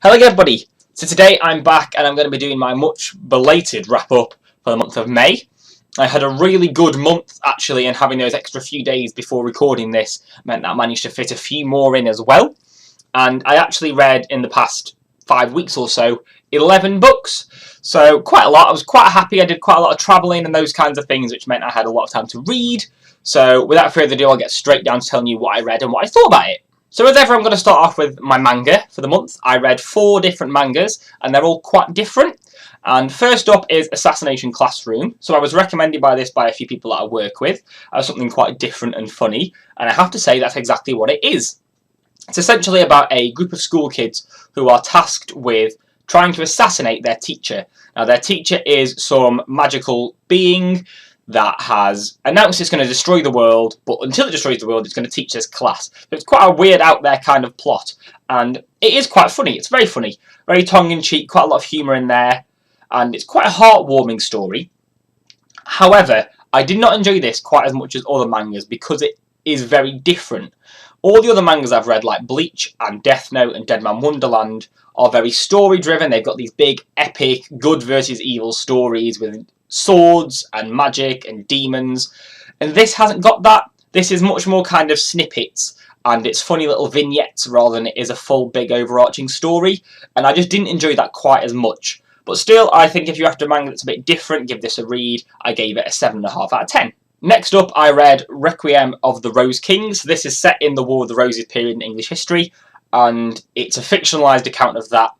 Hello again, everybody. So today I'm back and I'm going to be doing my much belated wrap up for the month of May. I had a really good month actually, and having those extra few days before recording this meant that I managed to fit a few more in as well. And I actually read in the past 5 weeks or so 11 books, so quite a lot. I was quite happy. I did quite a lot of travelling and those kinds of things, which meant I had a lot of time to read. So without further ado, I'll get straight down to telling you what I read and what I thought about it. So as ever, I'm going to start off with my manga for the month. I read 4 different mangas, and they're all quite different. And first up is Assassination Classroom. So I was recommended by this by a few people that I work with as something quite different and funny, and I have to say that's exactly what it is. It's essentially about a group of school kids who are tasked with trying to assassinate their teacher. Now, their teacher is some magical being that has announced it's going to destroy the world, but until it destroys the world, it's going to teach this class. So it's quite a weird out there kind of plot, and it is quite funny. It's very funny, very tongue-in-cheek, quite a lot of humour in there, and it's quite a heartwarming story. However, I did not enjoy this quite as much as other mangas because it is very different. All the other mangas I've read, like Bleach and Death Note and Deadman Wonderland, are very story-driven. They've got these big, epic, good versus evil stories with swords and magic and demons, and this hasn't got that. This is much more kind of snippets, and it's funny little vignettes rather than it is a full big overarching story, and I just didn't enjoy that quite as much. But still, I think if you're after a manga that's a bit different, give this a read. I gave it a 7.5 out of 10. Next up, I read Requiem of the Rose Kings. This is set in the War of the Roses period in English history, and it's a fictionalised account of that.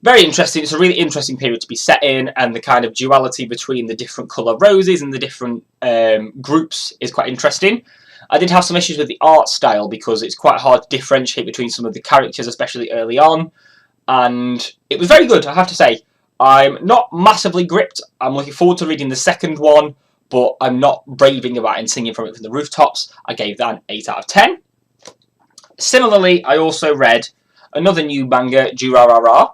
Very interesting. It's a really interesting period to be set in, and the kind of duality between the different colour roses and the different groups is quite interesting. I did have some issues with the art style because it's quite hard to differentiate between some of the characters, especially early on, and it was very good, I have to say. I'm not massively gripped. I'm looking forward to reading the second one, but I'm not raving about it and singing from it from the rooftops. I gave that an 8 out of 10. Similarly, I also read another new manga, Durarara.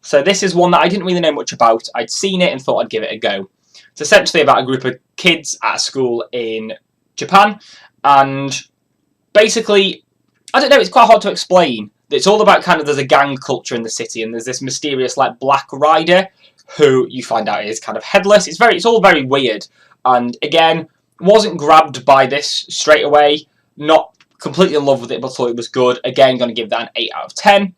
So this is one that I didn't really know much about. I'd seen it and thought I'd give it a go. It's essentially about a group of kids at a school in Japan, and basically, I don't know, it's quite hard to explain. It's all about kind of, there's a gang culture in the city, and there's this mysterious like black rider who you find out is kind of headless. It's all very weird, and again, wasn't grabbed by this straight away. Not completely in love with it, but thought it was good. Again, going to give that an 8 out of 10.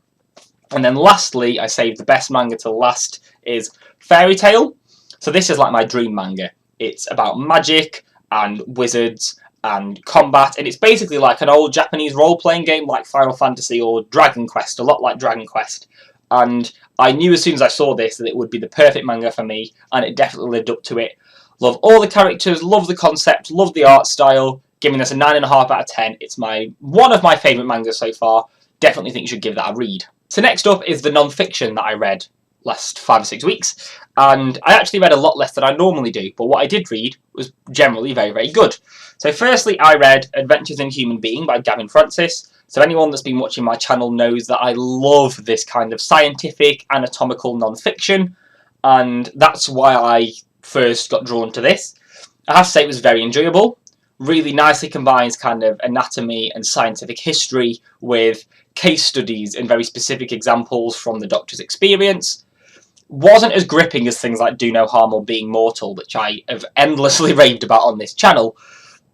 And then lastly, I saved the best manga to last, is Fairy Tail. So this is like my dream manga. It's about magic and wizards and combat, and it's basically like an old Japanese role-playing game like Final Fantasy or Dragon Quest, a lot like Dragon Quest. And I knew as soon as I saw this that it would be the perfect manga for me, and it definitely lived up to it. Love all the characters, love the concept, love the art style, giving this a 9.5 out of 10. It's one of my favourite mangas so far. Definitely think you should give that a read. So next up is the non-fiction that I read last 5 or 6 weeks, and I actually read a lot less than I normally do, but what I did read was generally very, very good. So firstly, I read Adventures in Human Being by Gavin Francis. So anyone that's been watching my channel knows that I love this kind of scientific, anatomical non-fiction, and that's why I first got drawn to this. I have to say it was very enjoyable. Really nicely combines kind of anatomy and scientific history with case studies and very specific examples from the doctor's experience. Wasn't as gripping as things like Do No Harm or Being Mortal, which I have endlessly raved about on this channel,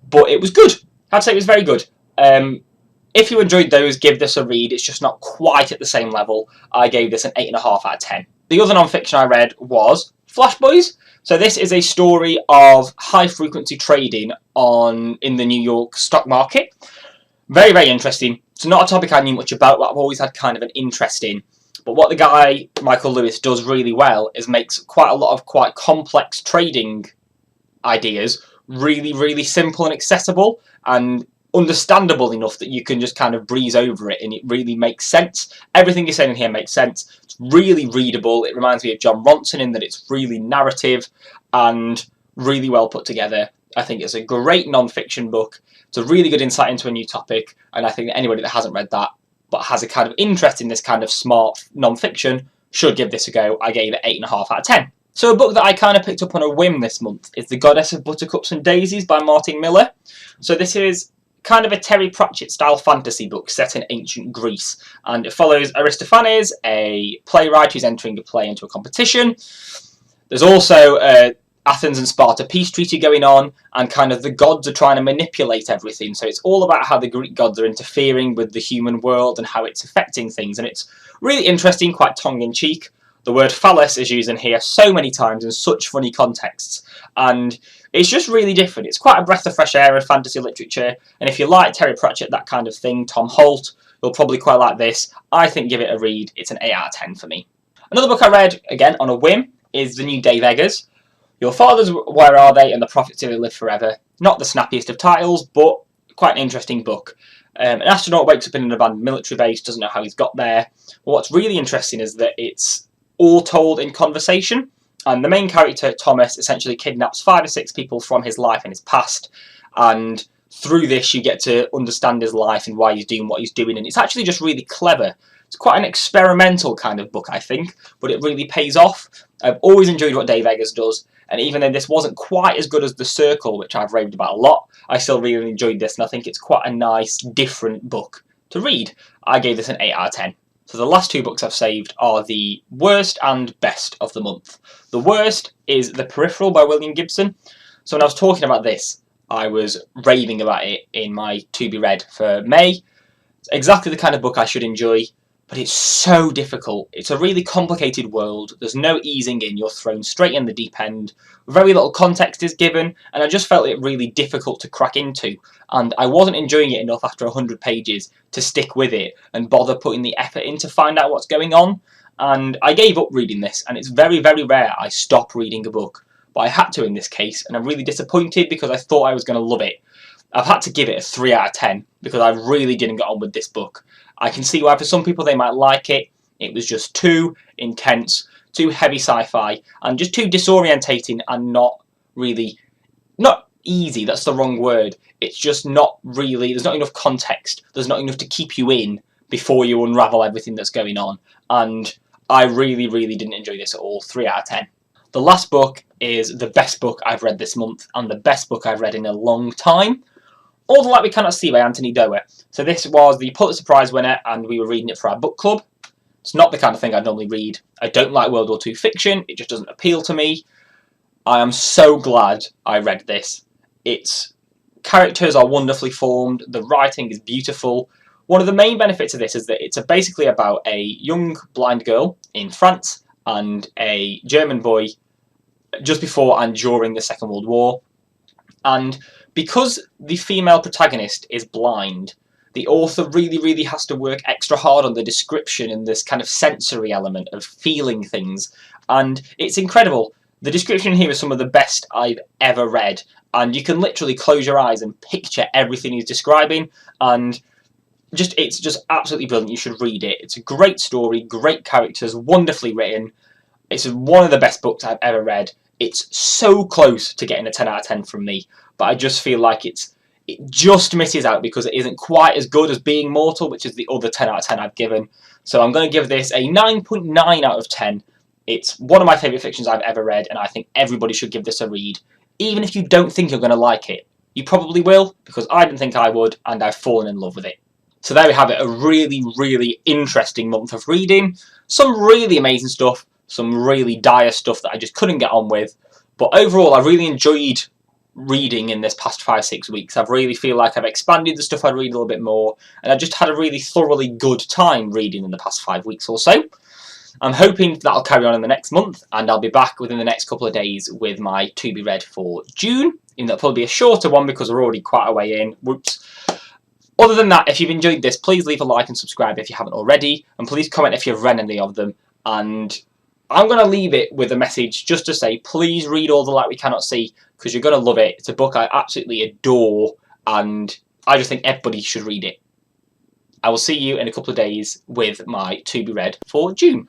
but it was good. I'd say it was very good. If you enjoyed those, give this a read. It's just not quite at the same level. I gave this an 8.5 out of 10. The other non-fiction I read was Flash Boys. So this is a story of high-frequency trading in the New York stock market. Very, very interesting. It's not a topic I knew much about, but I've always had kind of an interest in. But what the guy, Michael Lewis, does really well is makes quite a lot of quite complex trading ideas really, really simple and accessible and understandable enough that you can just kind of breeze over it, and it really makes sense. Everything he's saying in here makes sense. It's really readable. It reminds me of John Ronson in that it's really narrative and really well put together. I think it's a great non-fiction book. It's a really good insight into a new topic, and I think that anybody that hasn't read that but has a kind of interest in this kind of smart non-fiction should give this a go. I gave it 8.5 out of 10. So a book that I kind of picked up on a whim this month is The Goddess of Buttercups and Daisies by Martin Miller. So this is kind of a Terry Pratchett style fantasy book set in ancient Greece, and it follows Aristophanes, a playwright who's entering a play into a competition. There's also Athens and Sparta peace treaty going on, and kind of the gods are trying to manipulate everything. So it's all about how the Greek gods are interfering with the human world and how it's affecting things, and it's really interesting, quite tongue-in-cheek. The word phallus is used in here so many times in such funny contexts, and it's just really different. It's quite a breath of fresh air of fantasy literature, and if you like Terry Pratchett, that kind of thing, Tom Holt, you'll probably quite like this. I think give it a read. It's an 8 out of 10 for me. Another book I read, again on a whim, is the new Dave Eggers. Your Fathers, Where Are They? And The Prophets Who Live Forever. Not the snappiest of titles, but quite an interesting book. An astronaut wakes up in an abandoned military base, doesn't know how he's got there. But what's really interesting is that it's all told in conversation, and the main character, Thomas, essentially kidnaps 5 or 6 people from his life and his past, and through this you get to understand his life and why he's doing what he's doing, and it's actually just really clever. It's quite an experimental kind of book, I think, but it really pays off. I've always enjoyed what Dave Eggers does, and even though this wasn't quite as good as The Circle, which I've raved about a lot, I still really enjoyed this, and I think it's quite a nice, different book to read. I gave this an 8 out of 10. So the last 2 books I've saved are the worst and best of the month. The worst is The Peripheral by William Gibson. So when I was talking about this, I was raving about it in my to be read for May. It's exactly the kind of book I should enjoy, but it's so difficult. It's a really complicated world. There's no easing in. You're thrown straight in the deep end. Very little context is given, and I just felt it really difficult to crack into. And I wasn't enjoying it enough after 100 pages to stick with it and bother putting the effort in to find out what's going on. And I gave up reading this, and it's very, very rare I stop reading a book. But I had to in this case, and I'm really disappointed because I thought I was going to love it. I've had to give it a 3 out of 10 because I really didn't get on with this book. I can see why for some people they might like it. It was just too intense, too heavy sci-fi, and just too disorientating and not really, not easy, that's the wrong word. It's just not really, there's not enough context. There's not enough to keep you in before you unravel everything that's going on. And I really, really didn't enjoy this at all. 3 out of 10. The last book is the best book I've read this month and the best book I've read in a long time. All the Light We Cannot See by Mantenido. So this was the Pulitzer Prize winner, and we were reading it for our book club. It's not the kind of thing I normally read. I don't like World War II fiction. It just doesn't appeal to me. I am so glad I read this. Its characters are wonderfully formed. The writing is beautiful. One of the main benefits of this is that it's basically about a young blind girl in France and a German boy just before and during the Second World War. And because the female protagonist is blind, the author really, really has to work extra hard on the description and this kind of sensory element of feeling things. And it's incredible. The description here is some of the best I've ever read. And you can literally close your eyes and picture everything he's describing. And it's just absolutely brilliant. You should read it. It's a great story, great characters, wonderfully written. It's one of the best books I've ever read. It's so close to getting a 10 out of 10 from me. But I just feel like it just misses out because it isn't quite as good as Being Mortal, which is the other 10 out of 10 I've given. So I'm going to give this a 9.9 out of 10. It's one of my favourite fictions I've ever read, and I think everybody should give this a read. Even if you don't think you're going to like it. You probably will, because I didn't think I would, and I've fallen in love with it. So there we have it, a really, really interesting month of reading. Some really amazing stuff, some really dire stuff that I just couldn't get on with. But overall, I really enjoyed reading in this past 5-6 weeks. I really feel like I've expanded the stuff I'd read a little bit more, and I just had a really thoroughly good time reading in the past 5 weeks or so. I'm hoping that'll carry on in the next month, and I'll be back within the next couple of days with my to be read for June. Even though it'll probably be a shorter one because we're already quite a way in. Whoops. Other than that, if you've enjoyed this, please leave a like and subscribe if you haven't already, and please comment if you've read any of them. And I'm going to leave it with a message just to say, please read All the Light We Cannot See, because you're going to love it. It's a book I absolutely adore, and I just think everybody should read it. I will see you in a couple of days with my to be read for June.